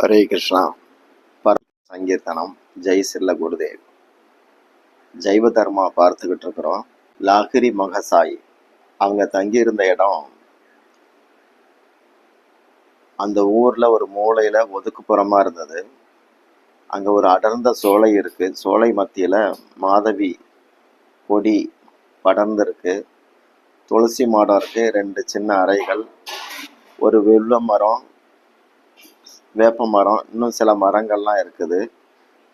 ஹரே கிருஷ்ணா. பரம சங்கீர்த்தனம். ஜெய் சில்ல குருதேவ். ஜைவ தர்மா பார்த்துக்கிட்டு இருக்கிறோம். லாகிரி மகசாய் அவங்க தங்கியிருந்த இடம் அந்த ஊர்ல ஒரு மூலையில ஒதுக்குப்புறமா இருந்தது. அங்க ஒரு அடர்ந்த சோலை இருக்கு. சோலை மத்தியில மாதவி கொடி படர்ந்திருக்கு. துளசி மாடம் இருக்கு. 2 சின்ன அறைகள், ஒரு வெள்ள மரம், வேப்ப மரம், இன்னும் சில மரங்கள்லாம் இருக்குது.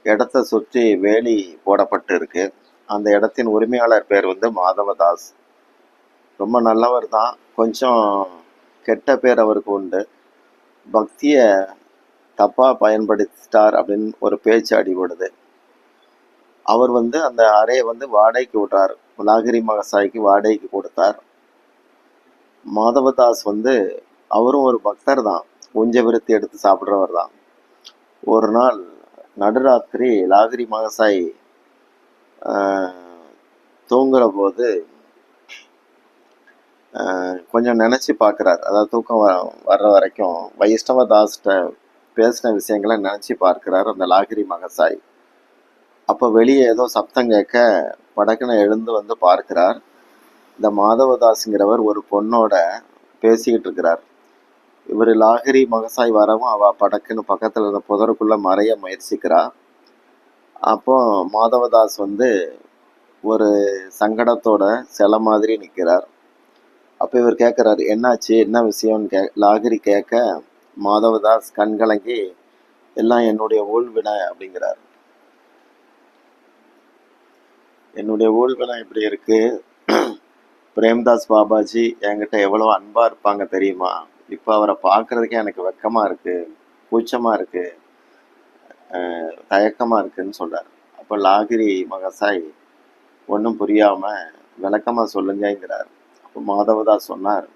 இடத்த சுற்றி வேலி போடப்பட்டு இருக்கு. அந்த இடத்தின் உரிமையாளர் பேர் மாதவதாஸ். ரொம்ப நல்லவர் தான். கொஞ்சம் கெட்ட பேர் அவருக்கு உண்டு. பக்தியை தப்பா பயன்படுத்திட்டார் அப்படின்னு ஒரு பேச்சு அடிபடுது. அவர் அந்த அறையை வாடகைக்கு விட்டார். லாகிரி மகசாய்க்கு வாடகைக்கு கொடுத்தார். மாதவதாஸ் அவரும் ஒரு பக்தர் தான். உஞ்ச விருத்தி எடுத்து சாப்பிட்றவர் தான். ஒரு நாள் நடுராத்திரி லாகிரி மகசாய் தூங்குற போது கொஞ்சம் நினச்சி பார்க்குறார். அதாவது தூக்கம் வர்ற வரைக்கும் வைஷ்ணவதாஸ்கிட்ட பேசின விஷயங்களை நினச்சி பார்க்குறார் அந்த லாகிரி மகசாய். அப்போ வெளியே ஏதோ சப்தம் கேட்க படக்குன்னு எழுந்து பார்க்கிறார். இந்த மாதவதாஸுங்கிறவர் ஒரு பொண்ணோட பேசிக்கிட்டு இருக்கிறார். இவர் லாகிரி மகசாய் வரவும் அவள் படக்குன்னு பக்கத்தில் இருந்த புதருக்குள்ளே மறைய முயற்சிக்கிறார். அப்போ மாதவதாஸ் ஒரு சங்கடத்தோட சில மாதிரி நிற்கிறார். அப்போ இவர் கேட்குறாரு, என்னாச்சு, என்ன விஷயம்னு லாகிரி கேட்க மாதவதாஸ் கண்கலங்கி, எல்லாம் என்னுடைய ஊழ்வினை அப்படிங்கிறார். என்னுடைய ஊழ்வினை இப்படி இருக்கு. பிரேம்தாஸ் பாபாஜி என்கிட்ட எவ்வளோ அன்பாக இருப்பாங்க தெரியுமா? இப்போ அவரை பார்க்குறதுக்கே எனக்கு வெக்கமாக இருக்குது, கூச்சமாக இருக்குது, தயக்கமாக இருக்குன்னு சொல்கிறார். அப்போ லாகிரி மகசாய் ஒன்றும் புரியாமல் விளக்கமாக சொல்லுங்கிறார். அப்போ மாதவதாஸ் சொன்னார்,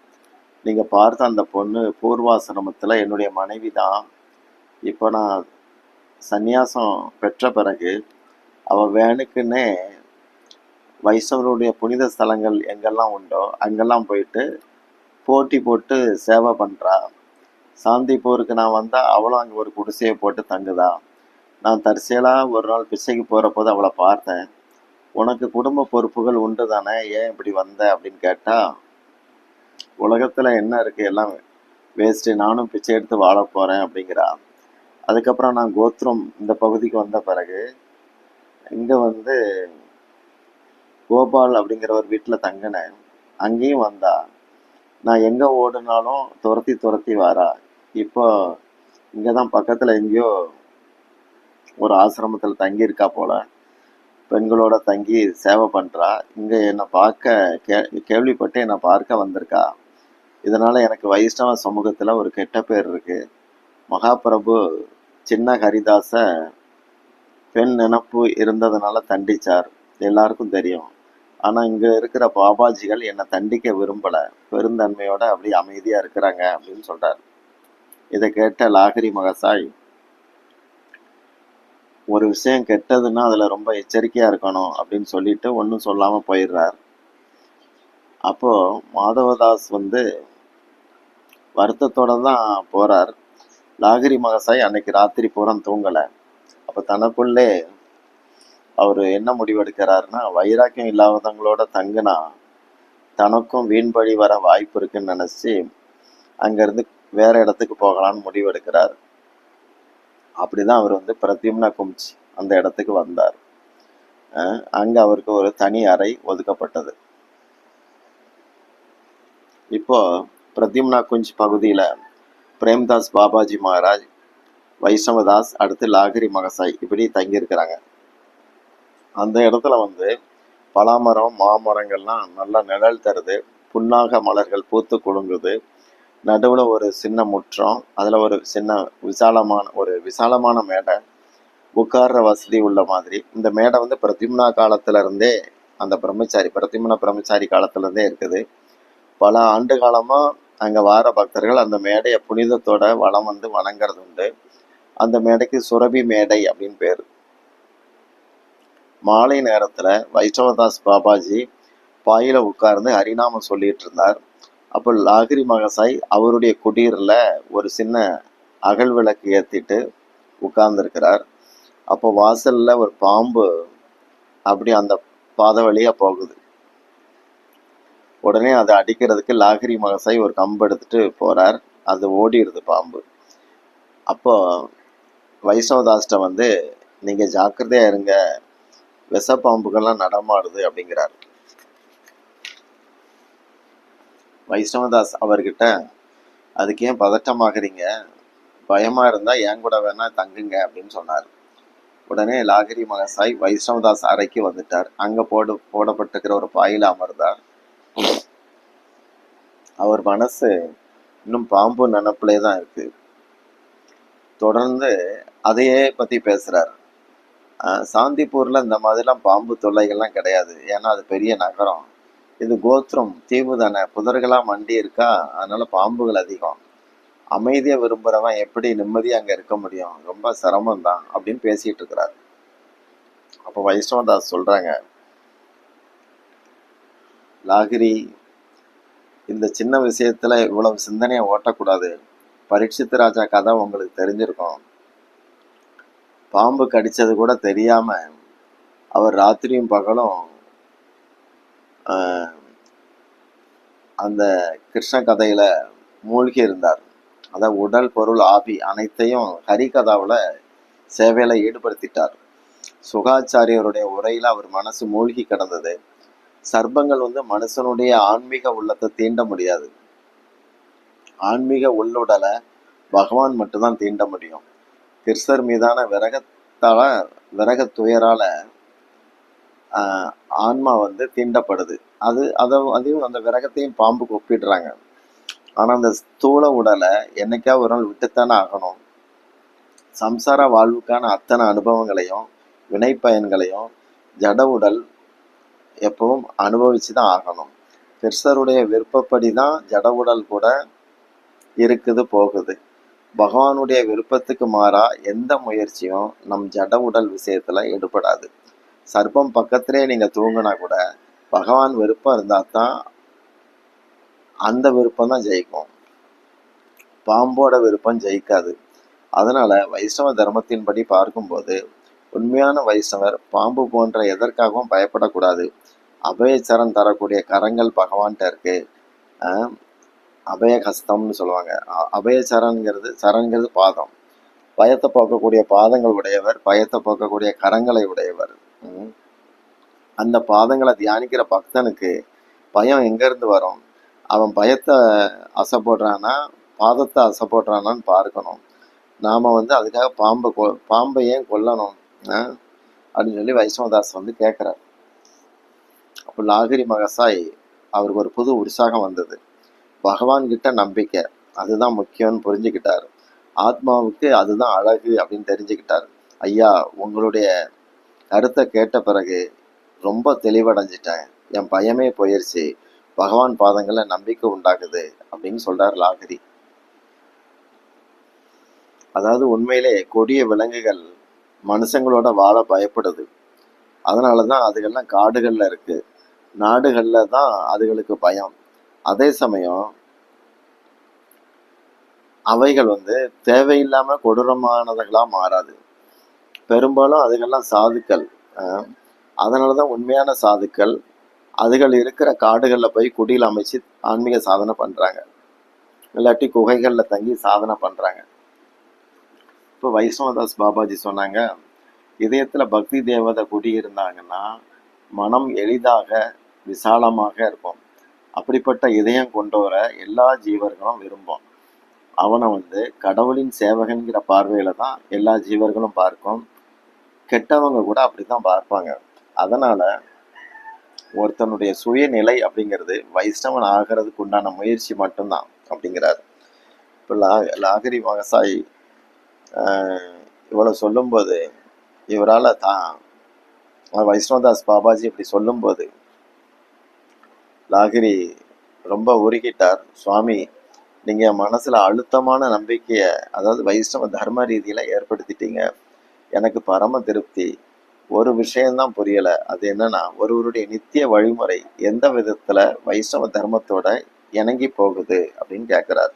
நீங்கள் பார்த்த அந்த பொண்ணு பூர்வாசிரமத்தில் என்னுடைய மனைவி தான். இப்போ நான் சந்நியாசம் பெற்ற பிறகு அவள் வேணுக்குன்னே வைஷ்ணவருடைய புனித ஸ்தலங்கள் எங்கெல்லாம் உண்டோ அங்கெல்லாம் போயிட்டு போட்டி போட்டு சேவை பண்ணுறா. சாந்திப்பூருக்கு நான் வந்தால் அவளும் அங்கே ஒரு குடிசையை போட்டு தங்குதா. நான் தற்செயலாக ஒரு நாள் பிச்சைக்கு போகிற போது அவளை பார்த்தேன். உனக்கு குடும்ப பொறுப்புகள் உண்டு தானே, ஏன் இப்படி வந்த அப்படின்னு கேட்டால், உலகத்தில் என்ன இருக்குது, எல்லாம் வேஸ்ட்டு, நானும் பிச்சை எடுத்து வாழ போகிறேன் அப்படிங்கிறா. அதுக்கப்புறம் நான் கோத்ரம் இந்த பகுதிக்கு வந்த பிறகு இங்கே கோபால் அப்படிங்கிற ஒரு வீட்டில் தங்கினேன். அங்கேயும் வந்தா. நான் எங்கே ஓடுனாலும் துரத்தி வரா. இப்போ இங்கே தான் பக்கத்தில் எங்கேயோ ஒரு ஆசிரமத்தில் தங்கியிருக்கா போல. பெண்களோட தங்கி சேவை பண்ணுறா. இங்கே என்னை பார்க்க கேள்விப்பட்டு என்னை பார்க்க வந்திருக்கா. இதனால் எனக்கு வைஷ்ணவ சமூகத்தில் ஒரு கெட்ட பேர் இருக்குது. மகாபிரபு சின்ன ஹரிதாஸை பெண் நினப்பு இருந்ததுனால தண்டிச்சார், எல்லாருக்கும் தெரியும். ஆனால் இங்கே இருக்கிற பாபாஜிகள் என்னை தண்டிக்க விரும்பலை, பெருந்தன்மையோட அப்படி அமைதியாக இருக்கிறாங்க அப்படின்னு சொல்கிறார். இதை கேட்ட லாகிரி மகசாய், ஒரு விஷயம் கெட்டதுன்னா அதில் ரொம்ப எச்சரிக்கையாக இருக்கணும் அப்படின்னு சொல்லிட்டு ஒன்றும் சொல்லாமல் போயிடுறார். அப்போது மாதவதாஸ் வருத்தத்தோடு தான் போகிறார். லாகிரி மகசாய் அன்னைக்கு ராத்திரி பூரா தூங்கலை. அப்போ தனக்குள்ளே அவர் என்ன முடிவெடுக்கிறாருன்னா, வைராக்கியம் இல்லாதவங்களோட தங்குனா தனக்கும் வீண்பழி வர வாய்ப்பு இருக்குன்னு நினச்சி அங்கேருந்து வேற இடத்துக்கு போகலான்னு முடிவெடுக்கிறார். அப்படிதான் அவர் பிரத்யும்னா குஞ்ச் அந்த இடத்துக்கு வந்தார். அங்கே அவருக்கு ஒரு தனி அறை ஒதுக்கப்பட்டது. இப்போ பிரத்யும்னா குஞ்ச் பகுதியில் பிரேம்தாஸ் பாபாஜி மகாராஜ், வைஷ்ணவதாஸ், அடுத்து லாகிரி மகசாய் இப்படி தங்கியிருக்கிறாங்க. அந்த இடத்துல பலாமரம், மாமரங்கள்லாம் நல்லா நிழல் தருது. புன்னாக மலர்கள் பூத்து குலுங்குது. நடுவில் ஒரு சின்ன முற்றம், அதில் ஒரு சின்ன விசாலமான மேடை, உட்கார்ற வசதி உள்ள மாதிரி. இந்த மேடை பிரத்யும்னா காலத்திலருந்தே, அந்த பிரத்யும்னா பிரம்மச்சாரி காலத்திலேருந்தே இருக்குது. பல ஆண்டு காலமாக அங்கே வார பக்தர்கள் அந்த மேடையை புனிதத்தோட வளம் வணங்குறது உண்டு. அந்த மேடைக்கு சுரபி மேடை அப்படின்னு பேர். மாலை நேரத்தில் வைஷ்ணவதாஸ் பாபாஜி பாயில உட்கார்ந்து ஹரிநாமம் சொல்லிட்டு இருந்தார். அப்போ லாகிரி மகசாய் அவருடைய குடீரில் ஒரு சின்ன அகல் விளக்கு ஏற்றிட்டு உட்கார்ந்துருக்கிறார். அப்போ வாசல்ல ஒரு பாம்பு அப்படி அந்த பாதை வழியா போகுது. உடனே அதை அடிக்கிறதுக்கு லாகிரி மகசாய் ஒரு கம்பு எடுத்துட்டு போறார். அது ஓடிடுது பாம்பு. அப்போ வைஷ்ணவதாஸ்ட வந்து நீங்க ஜாக்கிரதையா இருங்க, விஷப்பாம்புகள்லாம் நடமாடுது அப்படிங்கிறார். வைஷ்ணவதாஸ் அவர்கிட்ட அதுக்கு ஏன் பதட்டமாகறீங்க, பயமா இருந்தா என் கூட வேணா தங்குங்க அப்படின்னு சொன்னார். உடனே லாகிரி மகசாய் வைஷ்ணவதாஸ் அறைக்கு வந்துட்டார். அங்க போடப்பட்டிருக்கிற ஒரு பாயில அமர்ந்தார். அவர் மனசு இன்னும் பாம்பு நினப்பிலே தான் இருக்கு. தொடர்ந்து அதையே பத்தி பேசுறார். சாந்திப்பூர்ல இந்த மாதிரிலாம் பாம்பு தொல்லைகள்லாம் கிடையாது, ஏன்னா அது பெரிய நகரம். இது கோத்ரம் தீவு தானே, புதர்களா மண்டி இருக்கா, அதனால பாம்புகள் அதிகம். அமைதியா விரும்புறவன் எப்படி நிம்மதியா அங்க இருக்க முடியும், ரொம்ப சிரமம் தான் அப்படின்னு பேசிட்டு இருக்கிறார். அப்போ வைஷ்ணவதாஸ் சொல்றாங்க, லாகிரி இந்த சின்ன விஷயத்துல இவ்வளவு சிந்தனையை ஓட்டக்கூடாது. பரீட்சித் ராஜா கதை உங்களுக்கு தெரிஞ்சிருக்கும். பாம்பு கடிச்சது கூட தெரியாம அவர் ராத்திரியும் பகலும் அந்த கிருஷ்ண கதையில மூழ்கி இருந்தார். அதாவது உடல் பொருள் ஆவி அனைத்தையும் ஹரிகதாவில் சேவையில ஈடுபடுத்திட்டார். சுகாச்சாரியருடைய உரையில அவர் மனசு மூழ்கி கிடந்தது. சர்ப்பங்கள் வந்து மனுஷனுடைய ஆன்மீக உள்ளத்தை தீண்ட முடியாது. ஆன்மீக உள்ளுடலை பகவான் மட்டும்தான் தீண்ட முடியும். கிருஷ்ணர் மீதான விரக துயரால ஆன்மா வந்து தீண்டப்படுது. அதையும் அந்த விரகத்தையும் பாம்புக்கு ஒப்பிடுறாங்க. ஆனா அந்த ஸ்தூல உடலை என்னைக்கா ஒரு நாள் விட்டுத்தானே ஆகணும். சம்சார வாழ்வுக்கான அத்தனை அனுபவங்களையும் வினை பயன்களையும் ஜட உடல் எப்பவும் அனுபவிச்சுதான் ஆகணும். கிருஷ்ணருடைய விருப்பப்படி தான் ஜட உடல் கூட இருக்குது போகுது. பகவானுடைய விருப்பத்துக்கு மாறா எந்த முயற்சியும் நம் ஜட உடல் விஷயத்துல ஈடுபடாது. சர்ப்பம் பக்கத்திலே நீங்க தூங்கினா கூட பகவான் விருப்பம் இருந்தா தான் அந்த விருப்பம் தான் ஜெயிக்கும், பாம்போட விருப்பம் ஜெயிக்காது. அதனால வைஷ்ணவ தர்மத்தின்படி பார்க்கும்போது உண்மையான வைஷ்ணவர் பாம்பு போன்ற எதற்காகவும் பயப்படக்கூடாது. அபயச்சரம் தரக்கூடிய கரங்கள் பகவான்கிட்ட இருக்கு. அபயஹஸ்தம்னு சொல்லுவாங்க. சரண்கிறது பாதம். பயத்தை போக்கக்கூடிய பாதங்கள் உடையவர், பயத்தை போக்கக்கூடிய கரங்களை உடையவர். அந்த பாதங்களை தியானிக்கிற பக்தனுக்கு பயம் எங்கேருந்து வரும்? அவன் பயத்தை அசை போடுறானா பாதத்தை அசை போடுறானான்னு பார்க்கணும். நாம் வந்து அதுக்காக பாம்பை ஏன் கொல்லணும் அப்படின்னு சொல்லி வைஷ்ணவதாஸ் வந்து கேட்குறார். அப்போ லாகிரி மகசாய் அவருக்கு ஒரு புது உற்சாகம் வந்தது. பகவான்கிட்ட நம்பிக்கை அதுதான் முக்கியம்னு புரிஞ்சுக்கிட்டார். ஆத்மாவுக்கு அதுதான் அழகு அப்படின்னு தெரிஞ்சுக்கிட்டார். ஐயா, உங்களுடைய கருத்தை கேட்ட பிறகு ரொம்ப தெளிவடைஞ்சிட்டேன், என் பயமே போயிடுச்சு, பகவான் பாதங்களை நம்பிக்கை உண்டாகுது அப்படின்னு சொல்றார் லாகிரி. அதாவது உண்மையிலே கொடிய விலங்குகள் மனுஷங்களோட வாழ பயப்படுது. அதனாலதான் அதுகள்லாம் காடுகள்ல இருக்கு, நாடுகள்ல தான் அதுகளுக்கு பயம். அதே சமயம் அவைகள் வந்து தேவையில்லாம கொடூரமானதுகளா மாறாது. பெரும்பாலும் அதுகள்லாம் சாதுக்கள். அதனாலதான் உண்மையான சாதுக்கள் அதுகள் இருக்கிற காடுகள்ல போய் குடியில் அமைச்சு ஆன்மீக சாதனை பண்றாங்க, இல்லாட்டி குகைகள்ல தங்கி சாதனை பண்றாங்க. இப்போ வைஷ்ணவதாஸ் பாபாஜி சொன்னாங்க, இதயத்துல பக்தி தேவதை குடி இருந்தாங்கன்னா மனம் எளிதாக விசாலமாக இருக்கும். அப்படிப்பட்ட இதயம் கொண்டவர எல்லா ஜீவர்களும் விரும்பும். அவனை வந்து கடவுளின் சேவகன்கிற பார்வையில தான் எல்லா ஜீவர்களும் பார்க்கும். கெட்டவங்க கூட அப்படித்தான் பார்ப்பாங்க. அதனால ஒருத்தனுடைய சுயநிலை அப்படிங்கிறது வைஷ்ணவன் ஆகிறதுக்கு உண்டான முயற்சி மட்டும்தான் அப்படிங்கிறார். இப்போ லாகிரி மகசாய் இவ்வளவு சொல்லும்போது இவரால் தான் வைஷ்ணவதாஸ் பாபாஜி இப்படி சொல்லும்போது லாகிரி ரொம்ப உருகிட்டார். சுவாமி, நீங்க மனசுல அழுத்தமான நம்பிக்கைய, அதாவது வைஷ்ணவ தர்ம ரீதியில ஏற்படுத்திட்டீங்க. எனக்கு பரம திருப்தி. ஒரு விஷயம்தான் புரியல, அது என்னன்னா ஒருவருடைய நித்திய வழிமுறை எந்த விதத்துல வைஷ்ணவ தர்மத்தோட இணங்கி போகுது அப்படின்னு கேட்கிறார்.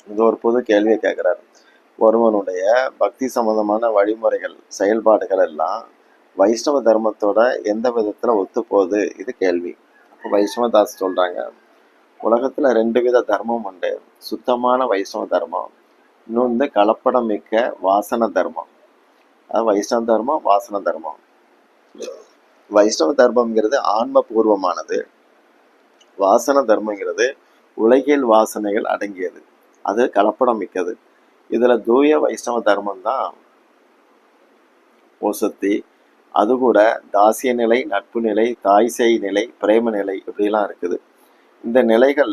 இது ஒரு புது கேள்வியை கேட்குறாரு. ஒருவனுடைய பக்தி சம்பந்தமான வழிமுறைகள் செயல்பாடுகள் எல்லாம் வைஷ்ணவ தர்மத்தோட எந்த விதத்துல ஒத்து போகுது, இது கேள்வி. அப்போ வைஷ்ணவதாஸ் சொல்றாங்க, உலகத்துல 2 வித தர்மம் உண்டு. சுத்தமான வைஷ்ணவ தர்மம், இன்னொன்று கலப்படம் மிக்க வாசன தர்மம். அது வைஷ்ணவ தர்மம், வாசன தர்மம். வைஷ்ணவ தர்மம்ங்கிறது ஆன்ம பூர்வமானது, வாசன தர்மங்கிறது உலகியல் வாசனைகள் அடங்கியது, அது கலப்படம் மிக்கது. இதுல தூய வைஷ்ணவ தர்மம் தான் ஓசத்தி. அது கூட தாசிய நிலை, நட்பு நிலை, தாய்சேய் நிலை, பிரேம நிலை இப்படிலாம் இருக்குது. இந்த நிலைகள்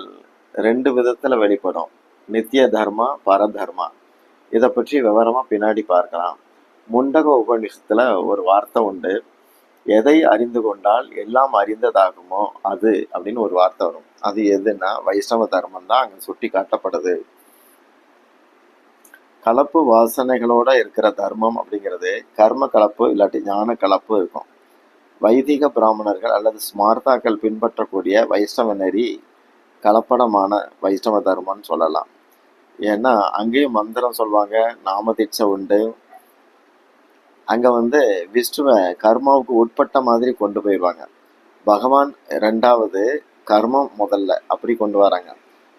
2 விதத்துல வெளிப்படும், நித்திய தர்மா, பரதர்மா. இதை பற்றி விவரமா பின்னாடி பார்க்கலாம். முண்டக உபநிஷத்துல ஒரு வார்த்தை உண்டு, எதை அறிந்து கொண்டால் எல்லாம் அறிந்ததாகுமோ அது அப்படின்னு ஒரு வார்த்தை வரும். அது எதுன்னா வைஷ்ணவ தர்மம் தான் அங்க சுட்டி காட்டப்படுது. கலப்பு வாசனைகளோட இருக்கிற தர்மம் அப்படிங்கிறது கர்ம கலப்பு இல்லாட்டி ஞான கலப்பு இருக்கும். வைதிக பிராமணர்கள் அல்லது ஸ்மார்த்தாக்கள் பின்பற்றக்கூடிய வைஷ்ணவ நெறி கலப்படமான வைஷ்ணவ தர்மம்னு சொல்லலாம். ஏன்னா அங்கேயும் மந்திரம் சொல்லுவாங்க, நாம தீட்சை உண்டு. அங்க விஷ்ணுவை கர்மாவுக்கு உட்பட்ட மாதிரி கொண்டு போயிடுவாங்க. பகவான் 2வது, கர்மம் முதல்ல, அப்படி கொண்டு வராங்க.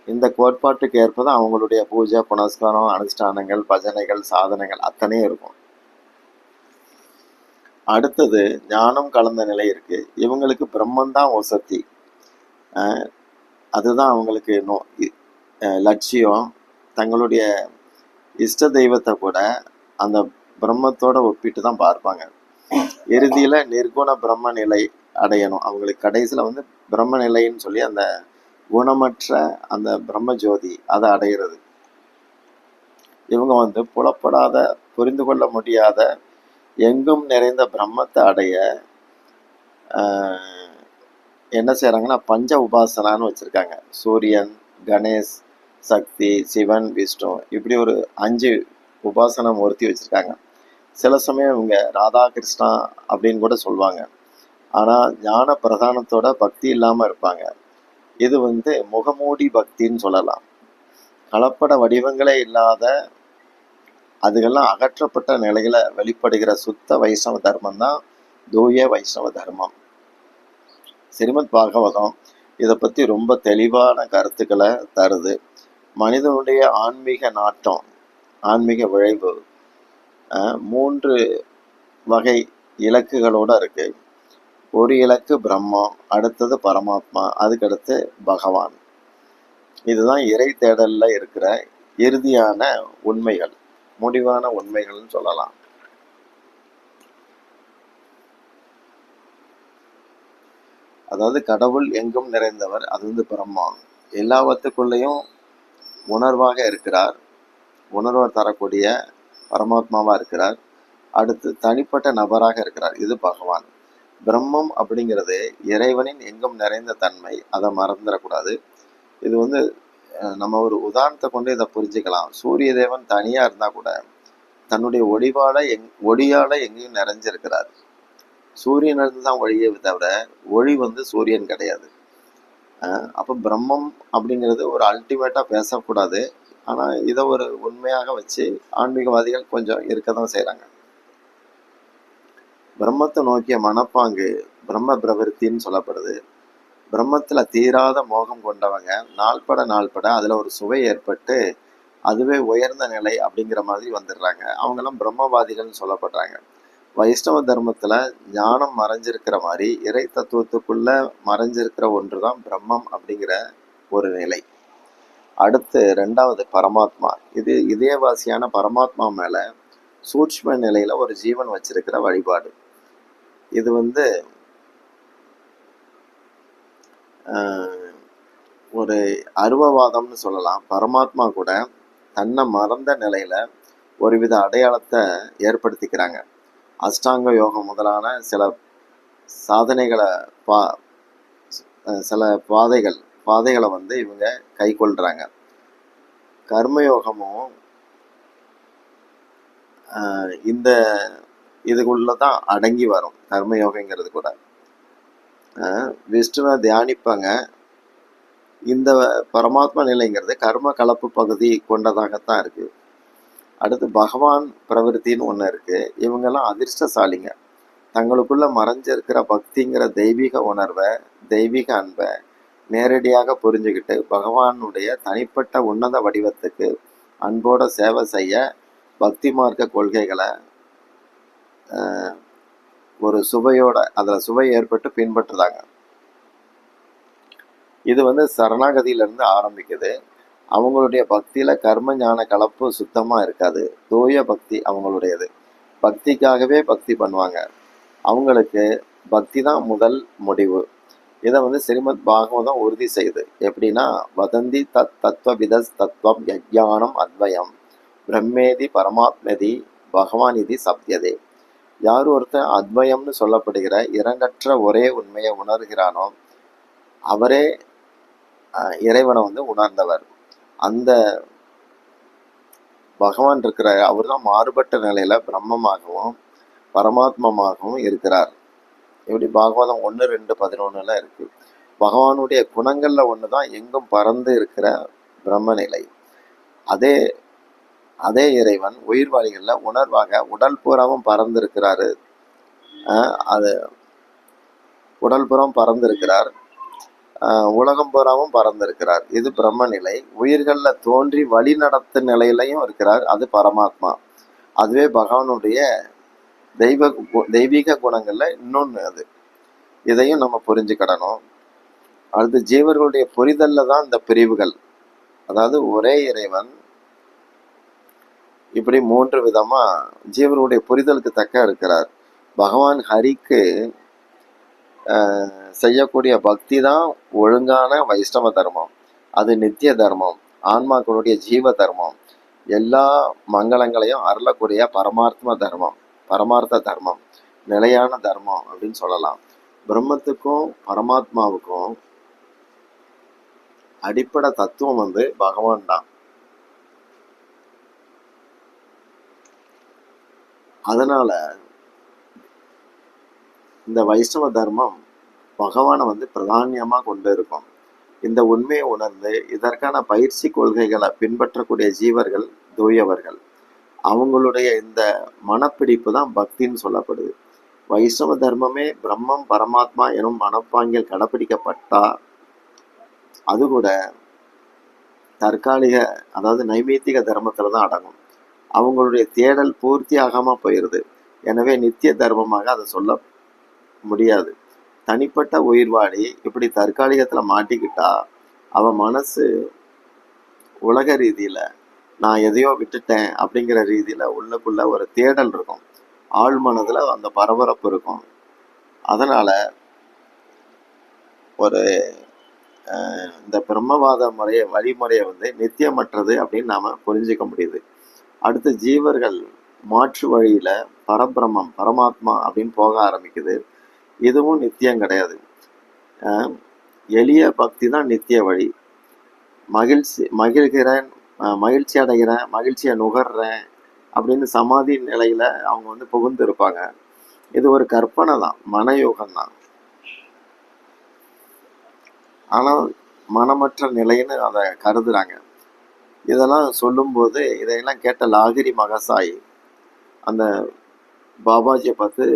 இந்த கோட்பாட்டுக்கு ஏற்பதான் அவங்களுடைய பூஜை புனஸ்காரம், அனுஷ்டானங்கள், பஜனைகள், சாதனைகள் அத்தனையும் இருக்கும். அடுத்தது ஞானம் கலந்த நிலை இருக்கு. இவங்களுக்கு பிரம்மந்தான் ஒசத்தி, அதுதான் அவங்களுக்கு லட்சியம். தங்களுடைய இஷ்ட தெய்வத்தை கூட அந்த பிரம்மத்தோட ஒப்பிட்டு தான் பார்ப்பாங்க. இறுதியில நிர்குண பிரம்ம நிலை அடையணும். அவங்களுக்கு கடைசியில பிரம்ம நிலைன்னு சொல்லி அந்த குணமற்ற அந்த பிரம்ம ஜோதி அதை அடையிறது. இவங்க புலப்படாத, புரிந்து கொள்ள முடியாத, எங்கும் நிறைந்த பிரம்மத்தை அடைய என்ன செய்யறாங்கன்னா பஞ்ச உபாசனான்னு வச்சிருக்காங்க. சூரியன், கணேஷ், சக்தி, சிவன், விஷ்ணு, இப்படி ஒரு 5 உபாசன மூர்த்தி வச்சிருக்காங்க. சில சமயம் இவங்க ராதா கிருஷ்ணா அப்படின்னு கூட சொல்லுவாங்க. ஆனா ஞான பிரதானத்தோட பக்தி இல்லாம இருப்பாங்க. இது முகமூடி பக்தின்னு சொல்லலாம். கலப்பட வடிவங்களே இல்லாத, அதுக்கெல்லாம் அகற்றப்பட்ட நிலைகளை வெளிப்படுகிற சுத்த வைஷ்ணவ தர்மம் தான் தூய வைஷ்ணவ தர்மம். ஸ்ரீமத் பாகவதம் இதை பத்தி ரொம்ப தெளிவான கருத்துக்களை தருது. மனிதனுடைய ஆன்மீக நாட்டம், ஆன்மீக விளைவு 3 வகை இலக்குகளோட இருக்கு. ஒரு இலக்கு பிரம்மம், அடுத்தது பரமாத்மா, அதுக்கடுத்து பகவான். இதுதான் இறை தேடல்ல இருக்கிற இறுதியான உண்மைகள், முடிவான உண்மைகள்னு சொல்லலாம். அதாவது கடவுள் எங்கும் நிறைந்தவர், அது பிரம்மா. எல்லாவற்றுக்குள்ளேயும் உணர்வாக இருக்கிறார், உணர்வை தரக்கூடிய பரமாத்மாவா இருக்கிறார். அடுத்து தனிப்பட்ட நபராக இருக்கிறார், இது பகவான். பிரம்மம் அப்படிங்கிறது இறைவனின் எங்கும் நிறைந்த தன்மை, அதை மறந்துடக்கூடாது. இது நம்ம ஒரு உதாரணத்தை கொண்டு இதை புரிஞ்சுக்கலாம். சூரிய தேவன் தனியா இருந்தா கூட தன்னுடைய ஒளியால எங்கேயும் நிறைஞ்சிருக்கிறார். சூரியனிலிருந்து தான் ஒளியே தவிர ஒளி சூரியன் கிடையாது. அப்போ பிரம்மம் அப்படிங்கிறது ஒரு அல்டிமேட்டா பேசக்கூடாது. ஆனா இதை ஒரு உண்மையாக வச்சு ஆன்மீகவாதிகள் கொஞ்சம் இருக்கதான் செய்யறாங்க. பிரம்மத்தை நோக்கிய மனப்பாங்கு பிரம்ம பிரவருத்தின்னு சொல்லப்படுது. பிரம்மத்துல தீராத மோகம் கொண்டவங்க நாள்பட அதுல ஒரு சுவை ஏற்பட்டு அதுவே உயர்ந்த நிலை அப்படிங்கிற மாதிரி வந்துடுறாங்க. அவங்கெல்லாம் பிரம்மவாதிகள்னு சொல்லப்படுறாங்க. வைஷ்ணவ தர்மத்துல ஞானம் மறைஞ்சிருக்கிற மாதிரி இறை தத்துவத்துக்குள்ள மறைஞ்சிருக்கிற ஒன்றுதான் பிரம்மம் அப்படிங்கிற ஒரு நிலை. அடுத்து 2வது பரமாத்மா. இது இதயவாசியான பரமாத்மா மேல சூட்ச்ம நிலையில ஒரு ஜீவன் வச்சிருக்கிற வழிபாடு. இது ஒரு அருவவாதம்னு சொல்லலாம். பரமாத்மா கூட தன்னை மறந்த நிலையில ஒருவித அடையாளத்தை ஏற்படுத்திக்கிறாங்க. அஷ்டாங்க யோகம் முதலான சில சாதனைகளை சில பாதைகளை இவங்க கை கொள்றாங்க. கர்மயோகமும் இந்த இதுக்குள்ளதான் அடங்கி வரும். கர்மயோகங்கிறது கூட விஷ்ணுவை தியானிப்பாங்க. இந்த பரமாத்மா நிலைங்கிறது கர்ம கலப்பு பகுதி கொண்டதாகத்தான் இருக்கு. அடுத்து பகவான் பிரவருத்தின்னு ஒன்று இருக்கு. இவங்கெல்லாம் அதிர்ஷ்டசாலிங்க. தங்களுக்குள்ள மறைஞ்சிருக்கிற பக்திங்கிற தெய்வீக உணர்வை, தெய்வீக அன்பை நேரடியாக புரிஞ்சுக்கிட்டு பகவானுடைய தனிப்பட்ட உன்னத வடிவத்துக்கு அன்போட சேவை செய்ய பக்தி மார்க்க கொள்கைகளை ஒரு சுவையோட அதில் சுவை ஏற்பட்டு பின்பற்றுறாங்க. இது சரணாகதியிலேருந்து ஆரம்பிக்குது. அவங்களுடைய பக்தியில் கர்ம ஞான கலப்பு சுத்தமாக இருக்காது. தூய பக்தி அவங்களுடையது. பக்திக்காகவே பக்தி பண்ணுவாங்க. அவங்களுக்கு பக்தி தான் முதல் முடிவு. இதை ஸ்ரீமத் பாகவதம் உறுதி செய்யுது. எப்படின்னா, வதந்தி தத்துவவிதஸ் தத்துவம் யஜ்ஞானம் அத்வயம் பிரம்மேதி பரமாத்மதி பகவான் இது சப்யதே. யார் ஒருத்தன் அத்வயம்னு சொல்லப்படுகிற இரண்டற்ற ஒரே உண்மையை உணர்கிறானோ அவரே இறைவனை உணர்ந்தவர். அந்த பகவான் இருக்கிறார். அவர் தான் மாறுபட்ட நிலையில பிரம்மமாகவும் பரமாத்மமாகவும் இருக்கிறார். எப்படி பாகவதம் 1:2:11 இருக்கு. பகவானுடைய குணங்கள்ல ஒண்ணுதான் எங்கும் பறந்து இருக்கிற பிரம்ம நிலை. அதே அதே இறைவன் உயிர்வாளிகள்ல உணர்வாக உடல் பூராவும் பறந்து இருக்கிறாரு. அது உடல் புறம் பறந்து இருக்கிறார். உலகம் பூராவும் பறந்திருக்கிறார். இது பிரம்ம நிலை. உயிர்கள்ல தோன்றி வழி நடத்த நிலையிலையும் இருக்கிறார். அது பரமாத்மா. அதுவே பகவானுடைய தெய்வீக குணங்கள்ல இன்னொன்று. அது இதையும் நம்ம புரிஞ்சுக்கிடணும். அடுத்து ஜீவர்களுடைய புரிதல்ல தான் இந்த பிரிவுகள். அதாவது ஒரே இறைவன் இப்படி 3 விதமா ஜீவர்களுடைய புரிதலுக்கு தக்க இருக்கிறார். பகவான் ஹரிக்கு செய்யக்கூடிய பக்தி தான் ஒழுங்கான வைஷ்ணவ தர்மம். அது நித்திய தர்மம், ஆன்மாக்களுடைய ஜீவ தர்மம், எல்லா மங்களங்களையும் அருளக்கூடிய பரமார்த்த தர்மம், நிலையான தர்மம் அப்படின்னு சொல்லலாம். பிரம்மத்துக்கும் பரமாத்மாவுக்கும் அடிப்படை தத்துவம் பகவான் தான். அதனால இந்த வைஷ்ணவ தர்மம் பகவானை பிரதானியமா கொண்டு இருக்கும். இந்த உண்மையை உணர்ந்து இதற்கான பயிற்சி கொள்கைகளை பின்பற்றக்கூடிய ஜீவர்கள் தூயவர்கள். அவங்களுடைய இந்த மனப்பிடிப்பு தான் பக்தின்னு சொல்லப்படுது. வைஷ்ணவ தர்மமே பிரம்மம் பரமாத்மா எனும் மனப்பாங்கில் கடைப்பிடிக்கப்பட்டா அது கூட தற்காலிக, அதாவது நைமித்திக தர்மத்துல தான் அடங்கும். அவங்களுடைய தேடல் பூர்த்தி ஆகாம போயிருது. எனவே நித்திய தர்மமாக அதை சொல்ல முடியாது. தனிப்பட்ட உயிர்வாளி இப்படி தற்காலிகத்துல மாட்டிக்கிட்டா அவன் மனசு உலக ரீதியில நான் எதையோ விட்டுட்டேன் அப்படிங்கிற ரீதியில உள்ளுக்குள்ள ஒரு தேடல் இருக்கும். ஆழ் மனதுல அந்த பரபரப்பு இருக்கும். அதனால ஒரு இந்த பிரம்மவாத வழிமுறையை நித்தியமற்றது அப்படின்னு நாம புரிஞ்சுக்க முடியுது. அடுத்து ஜீவர்கள் மாற்று வழியில பரபிரம்மம் பரமாத்மா அப்படின்னு போக ஆரம்பிக்குது. இதுவும் நித்தியம் கிடையாது. எளிய பக்தி தான் நித்திய வழி. மகிழ்கிறேன், மகிழ்ச்சி அடைகிறேன், மகிழ்ச்சியை நுகர்றேன் அப்படின்னு சமாதி நிலையில அவங்க புகுந்து இருப்பாங்க. இது ஒரு கற்பனை தான், மனயோகம் தான். ஆனால் மனமற்ற நிலைன்னு அதை கருதுறாங்க. இதெல்லாம் சொல்லும்போது இதையெல்லாம் கேட்ட லாகிரி மகசாய் அந்த பாபாஜியை பார்த்து,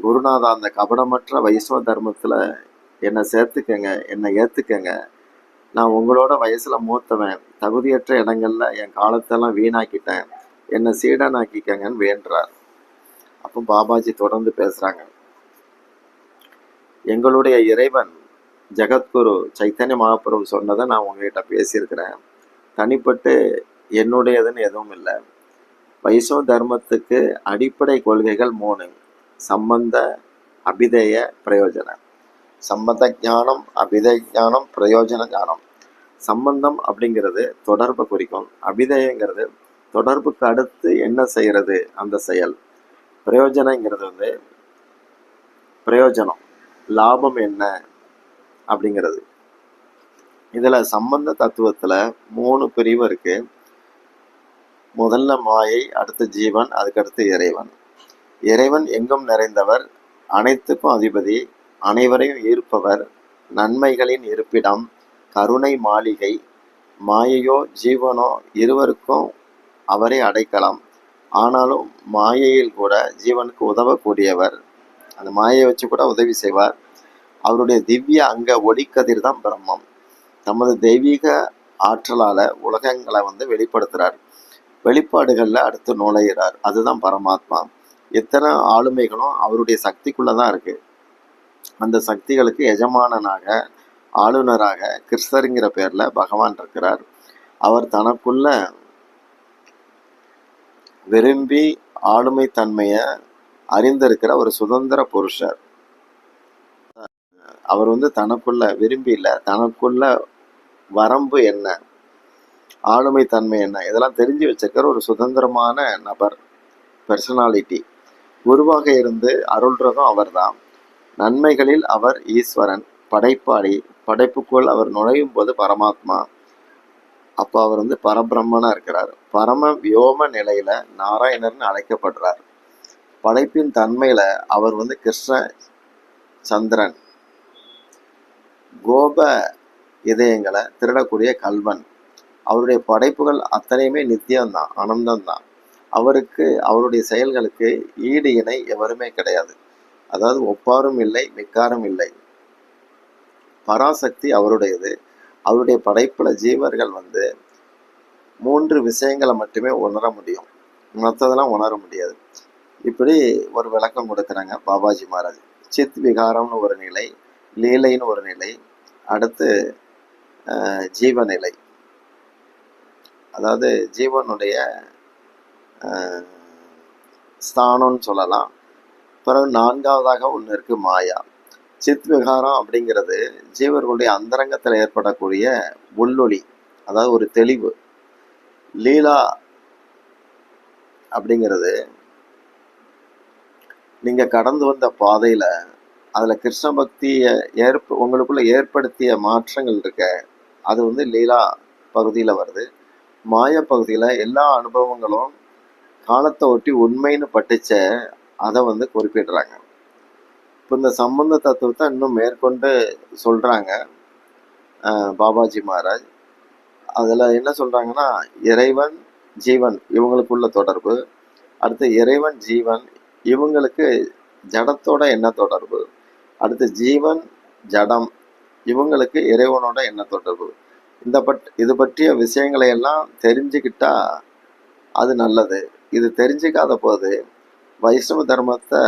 குருநாதா, அந்த கபடமற்ற வைஷ்ணவ தர்மத்துல என்னை சேர்த்துக்கங்க, என்னை ஏத்துக்கங்க. நான் உங்களோட வயசுல மூத்தவன், தகுதியற்ற இடங்கள்ல என் காலத்தெல்லாம் வீணாக்கிட்டேன், என்னை சீடனாக்கிக்கங்கன்னு வேண்டுறார். அப்போ பாபாஜி தொடர்ந்து பேசுறாங்க. எங்களுடைய இறைவன் ஜெகத்குரு சைத்தன்ய மகாபிரபு சொன்னதை நான் உங்ககிட்ட பேசியிருக்கிறேன். தனிப்பட்டு என்னுடையதுன்னு எதுவும் இல்லை. வைஷ்ணவ தர்மத்துக்கு அடிப்படை கொள்கைகள் 3: சம்பந்த, அபிதய, பிரயோஜன. சம்பந்த ஞானம், அபிதய ஞானம், பிரயோஜன ஞானம். சம்பந்தம் அப்படிங்கிறது தொடர்பை குறிக்கும். அபிதயங்கிறது தொடர்புக்கு அடுத்து என்ன செய்யறது அந்த செயல். பிரயோஜனங்கிறது பிரயோஜனம், லாபம் என்ன அப்படிங்கிறது. இதுல சம்பந்த தத்துவத்துல 3 பிரிவு இருக்கு. முதல்ல மாயை, அடுத்து ஜீவன், அதுக்கடுத்து இறைவன். இறைவன் எங்கும் நிறைந்தவர், அனைத்துக்கும் அதிபதி, அனைவரையும் ஈர்ப்பவர், நன்மைகளின் இருப்பிடம், கருணை மாளிகை, மாயையோ ஜீவனோ இருவருக்கும் அவரே அடைக்கலாம். ஆனாலும் மாயையில் கூட ஜீவனுக்கு உதவக்கூடியவர், அந்த மாயையை வச்சு கூட உதவி செய்வார். அவருடைய திவ்ய அங்க ஒளிக்கதிர் தான் பிரம்மம். தமது தெய்வீக ஆற்றலால உலகங்களை வெளிப்படுத்துறார். வெளிப்பாடுகள்ல அடுத்து நுழையிறார். அதுதான் பரமாத்மா. எத்தனை ஆளுமைகளும் அவருடைய சக்திக்குள்ளதான் இருக்கு. அந்த சக்திகளுக்கு எஜமானனாக, ஆளுநராக கிருஷ்ணருங்கிற பேர்ல பகவான் இருக்கிறார். அவர் தனக்குள்ள விரும்பி ஆளுமை தன்மைய அறிந்திருக்கிற ஒரு சுதந்திர புருஷர். அவர் தனக்குள்ள விரும்பி இல்லை, தனக்குள்ள வரம்பு என்ன, ஆளுமை தன்மை என்ன, இதெல்லாம் தெரிஞ்சு வச்சிருக்கிற ஒரு சுதந்திரமான நபர், பெர்சனாலிட்டி. குருவாக இருந்து அருள்றதும் அவர்தான். நன்மைகளில் அவர் ஈஸ்வரன், படைப்பாளி. படைப்புக்குள் அவர் நுழையும் போது பரமாத்மா. அப்போ அவர் பரபிரம்மனா இருக்கிறார். பரம வியோம நிலையில நாராயணர்னு அழைக்கப்படுறார். படைப்பின் தன்மையில அவர் கிருஷ்ண சந்திரன். கோப இதயங்களை திருடக்கூடிய கல்வன். அவருடைய படைப்புகள் அத்தனையுமே நித்தியம்தான், ஆனந்தம்தான். அவருக்கு, அவருடைய செயல்களுக்கு ஈடு இணை எவருமே கிடையாது. அதாவது ஒப்பாரும் இல்லை, மிக்காரும் இல்லை. பராசக்தி அவருடையது. அவருடைய படைப்புல ஜீவர்கள் 3 விஷயங்களை மட்டுமே உணர முடியும், மற்றதெல்லாம் உணர முடியாது. இப்படி ஒரு விளக்கம் கொடுக்குறாங்க பாபாஜி மகாராஜ். சித் விகாரம்னு ஒரு நிலை, லீலைன்னு ஒரு நிலை, அடுத்து ஜீவநிலை, அதாவது ஜீவனுடைய ஸ்தானம்னு சொல்லலாம். பிறகு 4வதாக ஒன்று இருக்கு மாயா. சித் விகாரம் அப்படிங்கிறது ஜீவர்களுடைய அந்தரங்கத்தில் ஏற்படக்கூடிய உள்ளொளி, அதாவது ஒரு தெளிவு. லீலா அப்படிங்கிறது நீங்க கடந்து வந்த பாதையில அதுல கிருஷ்ண பக்தியை உங்களுக்குள்ள ஏற்படுத்திய மாற்றங்கள் இருக்க, அது லீலா பகுதியில வருது. மாய பகுதியில எல்லா அனுபவங்களும் காலத்தை ஒட்டி உண்மைன்னு பட்டுச்ச, அதை குறிப்பிடுறாங்க. இப்போ இந்த சம்பந்த தத்துவத்தை இன்னும் மேற்கொண்டு சொல்றாங்க பாபாஜி மகாராஜ். அதுல என்ன சொல்றாங்கன்னா, இறைவன் ஜீவன் இவங்களுக்குள்ள தொடர்பு, அடுத்து இறைவன் ஜீவன் இவங்களுக்கு ஜடத்தோட என்ன தொடர்பு, அடுத்து ஜீவன் ஜடம் இவங்களுக்கு இறைவனோட என்ன தொடர்பு, இது பற்றிய விஷயங்களை எல்லாம் தெரிஞ்சுக்கிட்டா அது நல்லது. இது தெரிஞ்சுக்காத போது வைஷ்ணவ தர்மத்தை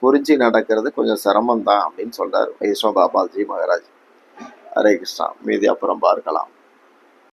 புரிஞ்சு நடக்கிறது கொஞ்சம் சிரமம்தான் அப்படின்னு சொல்றார் வைஷ்ணவ பாபாஜி மகாராஜ். ஹரே கிருஷ்ணா. மீதி அப்புறம் பார்க்கலாம்.